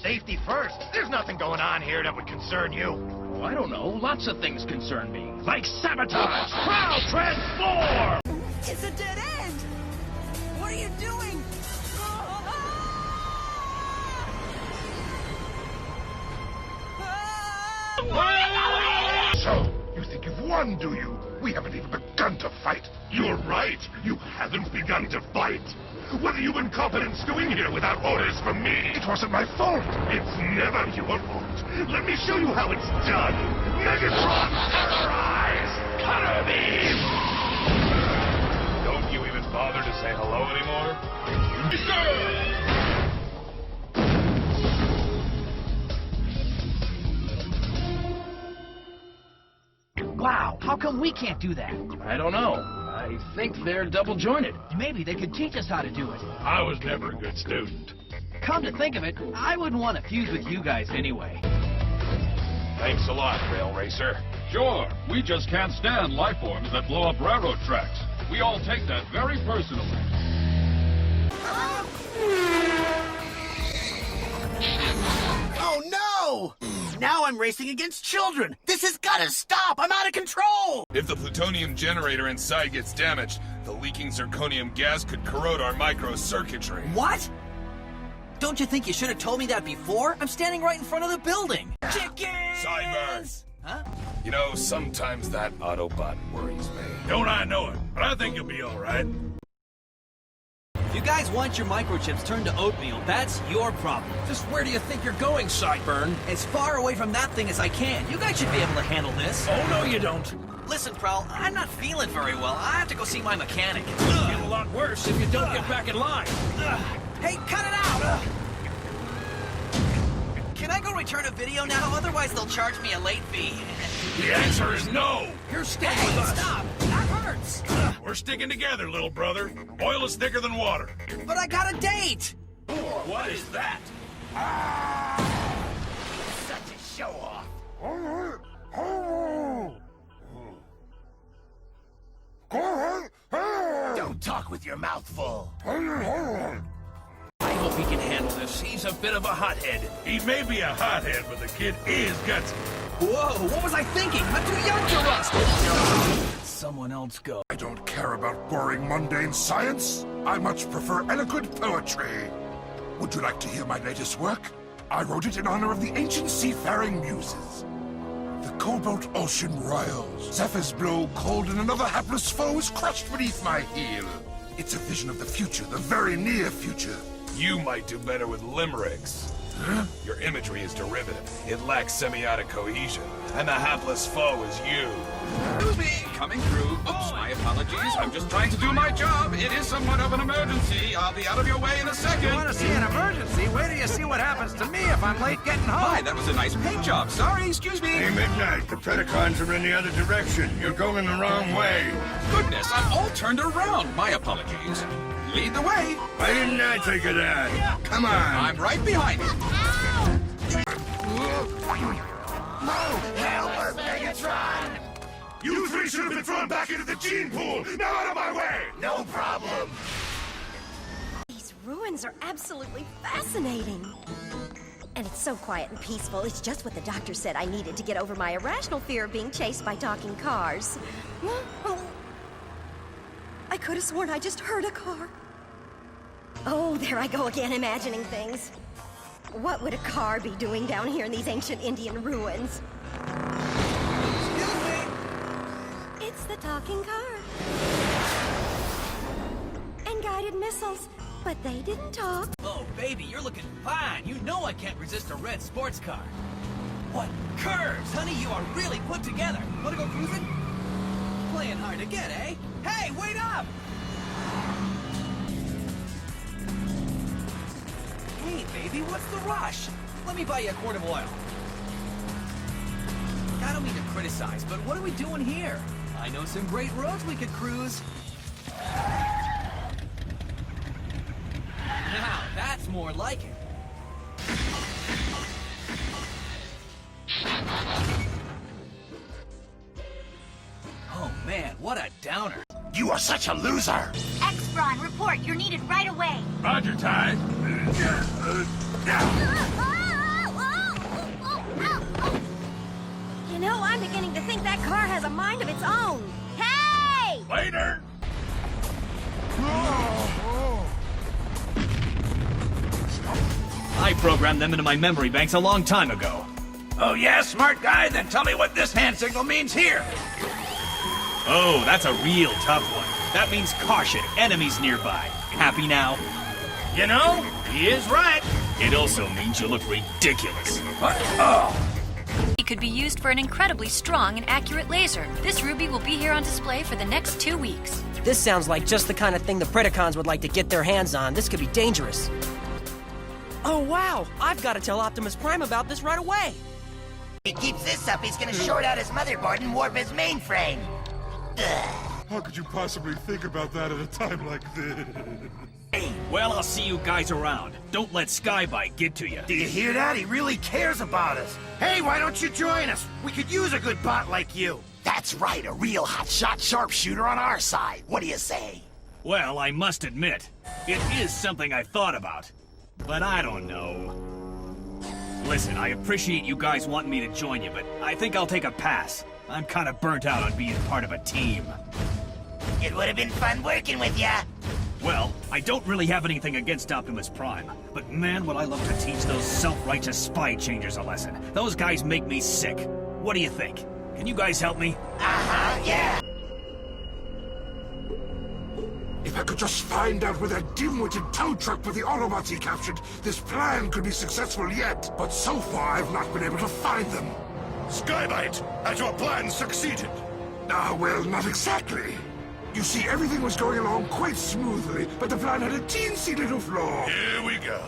safety first. There's nothing going on here that would concern you. Oh, I don't know. Lots of things concern me. Like sabotage. Prowl transform! It's a dead end! What are you doing? So, you think you've won, do you? We haven't even begun to fight. You're right. You haven't begun to fight. What are you incompetents doing here without orders from me? It wasn't my fault. It's never your fault. Let me show you how it's done. Megatron, terrorize! Cutter beam! Don't you even bother to say hello anymore? Wow, how come we can't do that? I don't know. I think they're double-jointed. Maybe they could teach us how to do it. I was never a good student. Come to think of it, I wouldn't want to fuse with you guys anyway. Thanks a lot, Rail Racer. Sure, we just can't stand life forms that blow up railroad tracks. We all take that very personally. Oh no! Now I'm racing against children! This has gotta stop! I'm out of control! If the plutonium generator inside gets damaged, the leaking zirconium gas could corrode our microcircuitry. What? Don't you think you should have told me that before? I'm standing right in front of the building! Chickens! Sideburns! Huh? You know, sometimes that Autobot worries me. Don't I know it, but I think you'll be all right. If you guys want your microchips turned to oatmeal, that's your problem. Just where do you think you're going, Sideburn? As far away from that thing as I can. You guys should be able to handle this. Oh, no, you don't. Listen, Prowl, I'm not feeling very well. I have to go see my mechanic. It'll get a lot worse if you don't get back in line. Hey, cut it out! Can I go return a video now? Otherwise, they'll charge me a late fee. The answer is no. You're staying Hey, with us. stop! That hurts! We're sticking together, little brother. Oil is thicker than water. But I got a date! What is that? Such a show-off. Don't talk with your mouth full. I hope he can handle this. He's a bit of a hothead. He may be a hothead, but the kid is gutsy. Whoa, what was I thinking? I'm too young to rust! Someone else go. I don't care about boring, mundane science. I much prefer eloquent poetry. Would you like to hear my latest work? I wrote it in honor of the ancient seafaring muses. The cobalt ocean roils. Zephyrs blow cold and another hapless foe is crushed beneath my heel. It's a vision of the future, the very near future. You might do better with limericks. Huh? Your imagery is derivative. It lacks semiotic cohesion. And the hapless foe is you. Excuse me, coming through. Oops, my apologies. I'm just trying to do my job. It is somewhat of an emergency. I'll be out of your way in a second. You want to see an emergency? Wait till you see what happens to me if I'm late getting home. Hi, that was a nice paint job. Sorry, excuse me. Hey, Midnight, the Predacons are in the other direction. You're going the wrong way. Goodness, I'm all turned around. My apologies. Lead the way. Why didn't I think of that? Come on. I'm right behind you. Help us, Megatron! You three should have been thrown back into the gene pool! Now out of my way! No problem. These ruins are absolutely fascinating. And it's so quiet and peaceful. It's just what the doctor said I needed to get over my irrational fear of being chased by talking cars. I could have sworn I just heard a car. Oh, there I go again, imagining things. What would a car be doing down here in these ancient Indian ruins? Excuse me! It's the talking car. And guided missiles. But they didn't talk. Oh, baby, you're looking fine. You know I can't resist a red sports car. What curves, honey? You are really put together. Want to go cruising? Playing hard to get, eh? Hey, wait up! Hey, baby, what's the rush? Let me buy you a quart of oil. I don't mean to criticize, but what are we doing here? I know some great roads we could cruise. Now, that's more like it. Oh man, what a downer. You are such a loser! X-Brawn, report. You're needed right away. Roger, Ty. mind of its own. Hey! Later! I programmed them into my memory banks a long time ago. Oh, yeah, smart guy? Then tell me what this hand signal means here. Oh, that's a real tough one. That means caution, enemies nearby. Happy now? You know, he is right. It also means you look ridiculous. What? Oh. It could be used for an incredibly strong and accurate laser. This ruby will be here on display for the next 2 weeks. This sounds like just the kind of thing the Predacons would like to get their hands on. This could be dangerous. Oh, wow! I've got to tell Optimus Prime about this right away! If he keeps this up, he's gonna short out his motherboard and warp his mainframe. How could you possibly think about that at a time like this? Well, I'll see you guys around. Don't let Skybite get to you. Do you hear that? He really cares about us. Hey, why don't you join us? We could use a good bot like you. That's right, a real hotshot sharpshooter on our side. What do you say? Well, I must admit, it is something I've thought about. But I don't know. Listen, I appreciate you guys wanting me to join you, but I think I'll take a pass. I'm kind of burnt out on being part of a team. It would have been fun working with ya. Well, I don't really have anything against Optimus Prime, but man, would I love to teach those self-righteous spy changers a lesson. Those guys make me sick. What do you think? Can you guys help me? Uh-huh, yeah. If I could just find out where that dim-witted tow truck for the Autobots he captured, this plan could be successful yet. But so far, I've not been able to find them. Skybite, has your plan succeeded? Well, not exactly. You see, everything was going along quite smoothly, but the plan had a teensy little flaw. Here we go.